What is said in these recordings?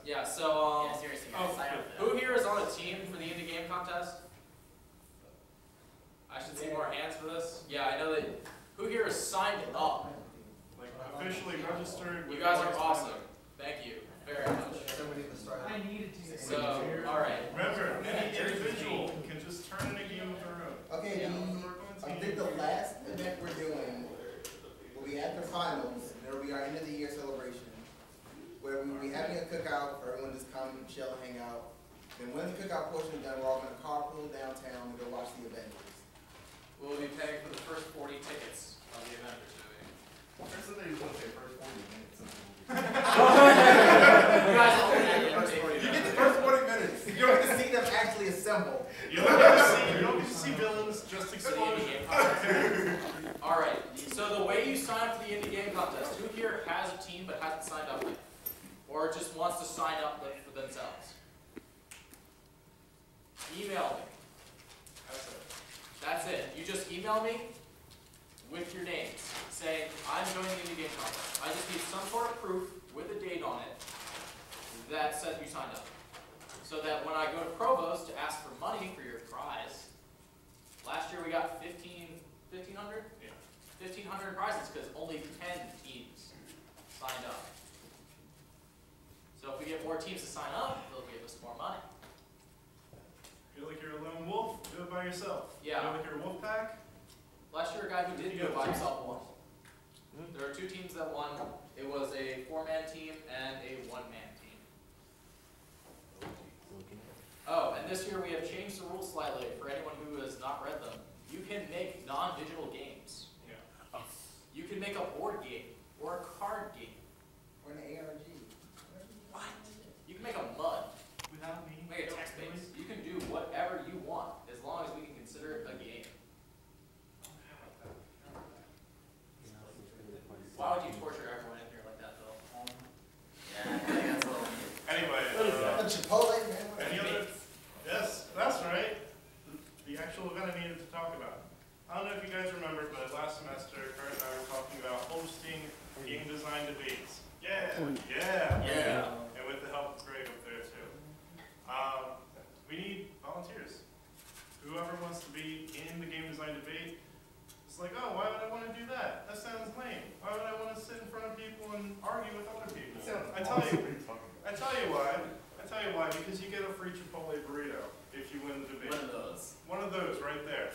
Yeah, so, yeah, seriously, guys, sign up for that. who here is on a team for the indie game contest? I should see more hands for this. Yeah, I know that. Who here is signed up? Like officially registered. You guys are awesome. Thank you very much. I needed to. So, alright. Remember, any individual can just turn in a game of their own. Okay, I think the last event we're doing will be at the finals. There will be our end of the year celebration, where we will be having a cookout for everyone to just come, chill, hang out. Then when the cookout portion is done, we're all going to carpool downtown and go watch the Avengers. We'll be paying for the first 40 tickets of the Avengers movie. First they usually say first 40 minutes. You guys all You get the first 40 minutes. You don't get to see them actually assemble. You don't get to see villains just explode. Alright, so the way you sign up for the indie game contest, who here has a team but hasn't signed up yet? Or just wants to sign up for themselves? Email me. That's it. You just email me with your names saying, I'm joining the indie game contest. I just need some sort of proof with a date on it that says you signed up. So that when I go to Provost to ask for money for your prize, last year we got 1,500? Yeah. 1,500 prizes because only 10 teams signed up. So if we get more teams to sign up, they'll give us more money. Feel like you're a lone wolf? Do it by yourself. Yeah. Feel like you're a wolf pack? Last year, a guy who did do it by himself won. There were 2 teams that won. It was a 4-man team and a 1-man team. Oh, and this year we have changed the rules slightly for anyone who has not read them. You can make non-digital games. Yeah. You can make a board game or a card game. Or an ARG. What? You can make a MUD. Without me. Make a text-based. You can do whatever you want as long as we can consider it a game. Why would you torture everyone in here like that, though? Yeah, I think that's a little. Anyway, Chipotle, man. any other? Yes, that's right. The actual event I needed to talk about. I don't know if you guys remember, but last semester, Kurt and I were talking about hosting game design debates. Yeah. And with the help of Greg up there too. We need volunteers. Whoever wants to be in the game design debate. It's like, oh, why would I want to do that? That sounds lame. Why would I want to sit in front of people and argue with other people? I tell you why. Because you get a free Chipotle burrito if you win the debate. One of those. One of those right there.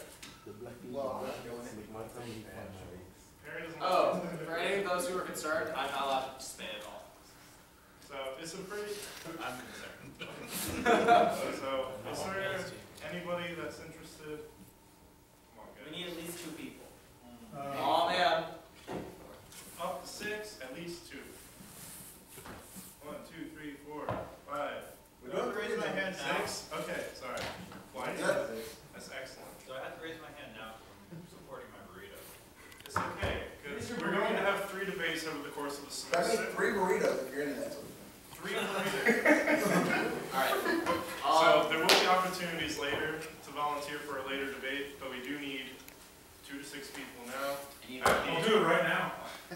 Well, I'm not doing it. Perry doesn't Oh, for any of those who are concerned, I'm not allowed to spin at all. So it's a pretty. I'm concerned. So is there anybody that's interested? Come on, We guys. need at least 2 people. Oh man. Up to 6, at least 2. 1, 2, 3, 4, 5. We're Do I have doing to raise my hand? 6? Okay, sorry. Why? That's excellent. So I have to raise my hand now because I'm supporting my burrito. It's okay, because we're going to have 3 debates over the course of the That means semester. 3 burritos if you're into that. 3 burritos. Alright. So there will be opportunities later to volunteer for a later debate, but we do need 2 to 6 people now. I'll do it right now.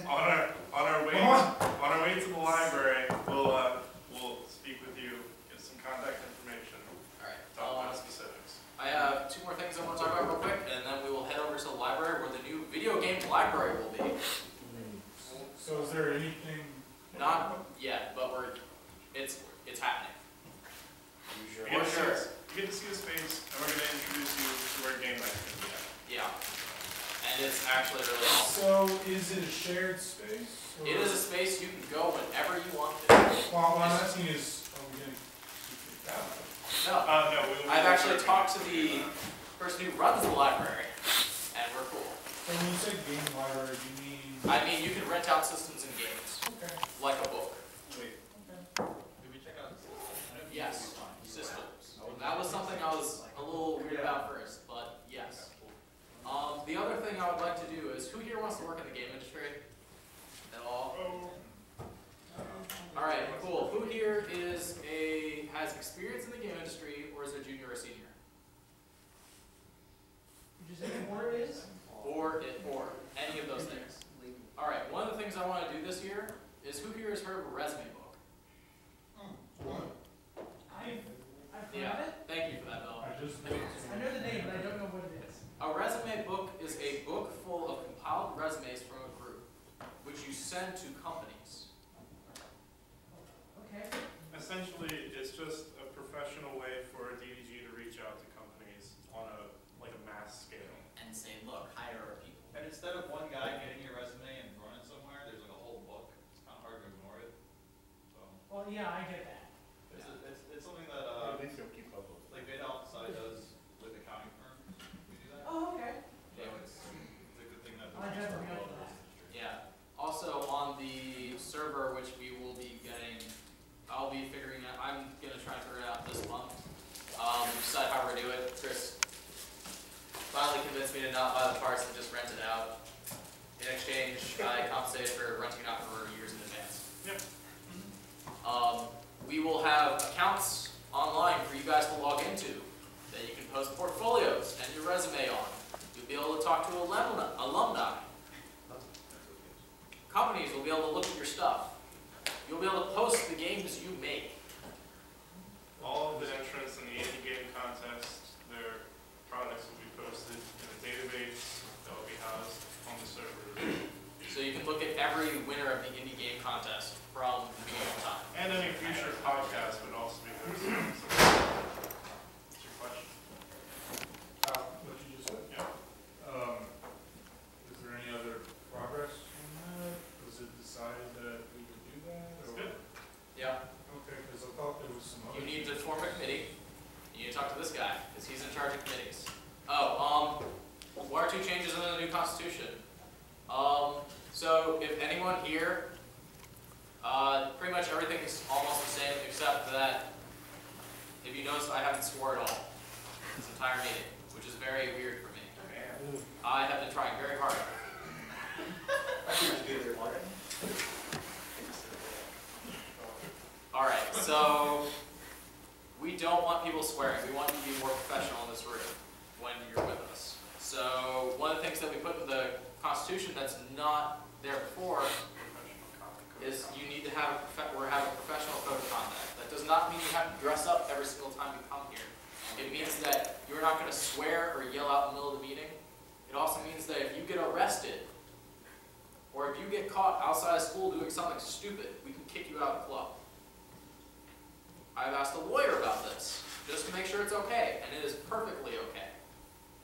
On our way to the library, we'll speak with you, get some contact information, Alright. talk about specifics. I have 2 more things I want to talk about real quick, and then we will head over to the library where the new video game library will be. So is there anything? Not yet, but it's happening. You For get to see sure. us- you get to see the space, and we're going to introduce you to where game night is going to be. Yeah. And it's actually really awesome. So is it a shared space? Or? It is a space you can go whenever you want to. Well, what I'm asking is, are we going to keep it out? No. No, we will I've actually talked to the person who runs the library, and we're cool. So when you say game library, do you mean? I mean, you can rent out systems and games, Okay. like a book. Wait. Did we check out the system? Yes, systems. That was something I was a little weird about first, but yes. The other thing I would like to do is, who here wants to work in the game industry at all? All right, cool. Who here has experience in the game industry, or is a junior or senior? Did you say what it is? Or any of those things. All right. One of the things I want to do this year is, who here has heard of a resume book? send to companies. Okay. Essentially, it's just a professional way for a DDG to reach out to companies on a mass scale. And say, look, hire our people. And instead of one guy getting your resume and throwing it somewhere, there's like a whole book. It's kind of hard to ignore it. So Well, yeah, I get that. it's something that At least you'll keep up with it. like Beta Alpha does with accounting firms. We do that. Oh, okay. So it's a good thing that. I definitely know that. Yeah. Also on the server, which we will be getting, I'll be figuring out. I'm gonna try to figure it out this month. Decide how we're gonna do it. Chris finally convinced me to not buy the parts and just rent it out. In exchange, I compensated for renting it out for years in advance. Yep. We will have accounts online for you guys to log into that you can post portfolios and your resume on. You'll be able to talk to alumni. Companies will be able to look at your stuff. You'll be able to post the games you make. All of the entrants in the indie game contest, their products will be posted in a database that will be housed on the server. So you can look at every winner of the indie game contest from the beginning of time. And any future podcasts would also be posted. What's your question? What you just said? Yeah. Is there any other progress on that? Was it decided that we would do that? That's or- good. Yeah. Okay, because I thought there was some other. You need to form a committee. You need to talk to this guy, because he's in charge of committees. Oh, one or two changes in the new constitution. So if anyone here, pretty much everything is almost the same, except that, if you notice, I haven't swore at all this entire meeting, which is very weird for me. I have been trying very hard. Alright, so we don't want people swearing. We want you to be more professional in this room when you're with us. So one of the things that we put in the Constitution that's not there before is you need to have a professional code of conduct. That does not mean you have to dress up every single time you come here. It means that you're not going to swear or yell out in the middle of the meeting. It also means that if you get arrested, or if you get caught outside of school doing something stupid, we can kick you out of the club. I've asked a lawyer about this, just to make sure it's okay, and it is perfectly okay.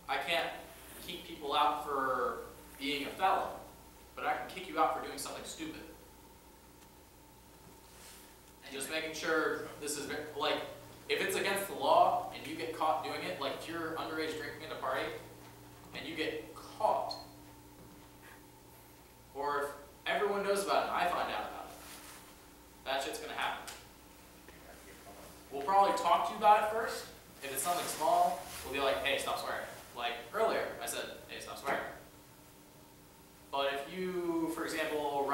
I can't keep people out for being a felon, but I can kick you out for doing something stupid. Just making sure this is, like, if it's against the law and you get caught doing it, like if you're underage drinking at a party and you get caught, or if everyone knows about it and I find out about it, that shit's gonna happen. We'll probably talk to you about it first. If it's something small, we'll be like, hey, stop swearing. Like earlier, I said, hey, stop swearing. But if you, for example,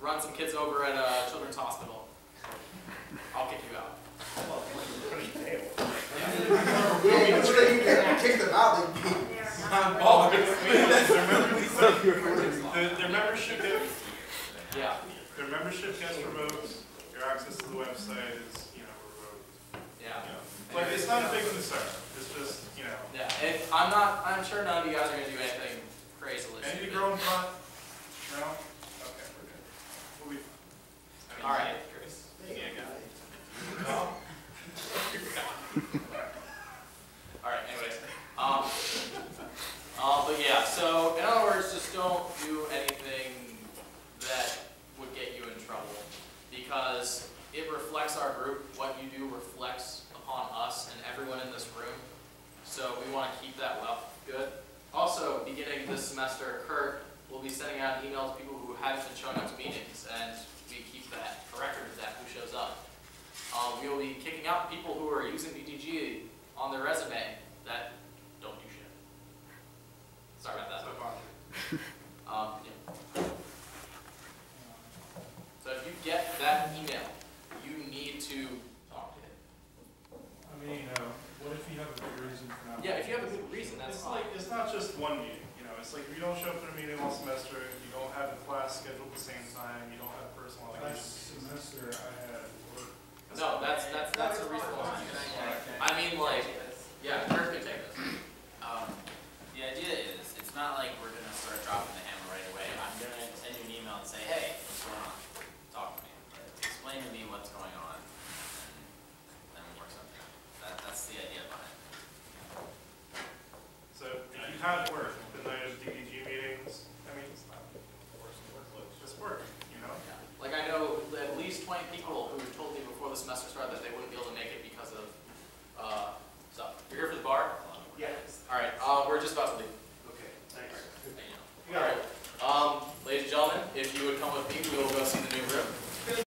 run some kids over at a children's hospital, I'll kick you out. Yeah, that's what you get. Kick them out. Their membership gets, Yeah. their membership gets revoked. Your access to the website is, revoked. Yeah. But it's not a big concern. It's just, Yeah. I'm sure none of you guys are gonna do anything crazily. Any stupid. grown pot? No? Okay, we're good. We'll be fine. All right. All right. Anyways, but yeah. So in other words, just don't do anything that would get you in trouble, because it reflects our group. What you do reflects upon us and everyone in this room. So we want to keep that well. Good. Also, beginning this semester, Kurt will be sending out an email to people who haven't been showing up to meetings, and we keep a record of that, who shows up. We will be kicking out people who are using BTG on their resume that don't do shit. Sorry about that. Yeah. So if you get that email, you need to talk to him. I mean, what if you have a good reason for not? Yeah, if you have a good reason, that's It's fine. like, it's not just one meeting, it's like if you don't show up to a meeting all semester, you don't have a class scheduled at the same time, you don't have personal Last obligations. semester I had work. No, that's a reasonable excuse. I mean, like, yeah, Kurt can take this. The idea is, it's not like we're gonna start dropping the hammer right away. I'm gonna send you an email and say, hey, how it worked the night of DDG meetings. I mean, it's not just work, you know? Like I know at least 20 people who told me before the semester started that they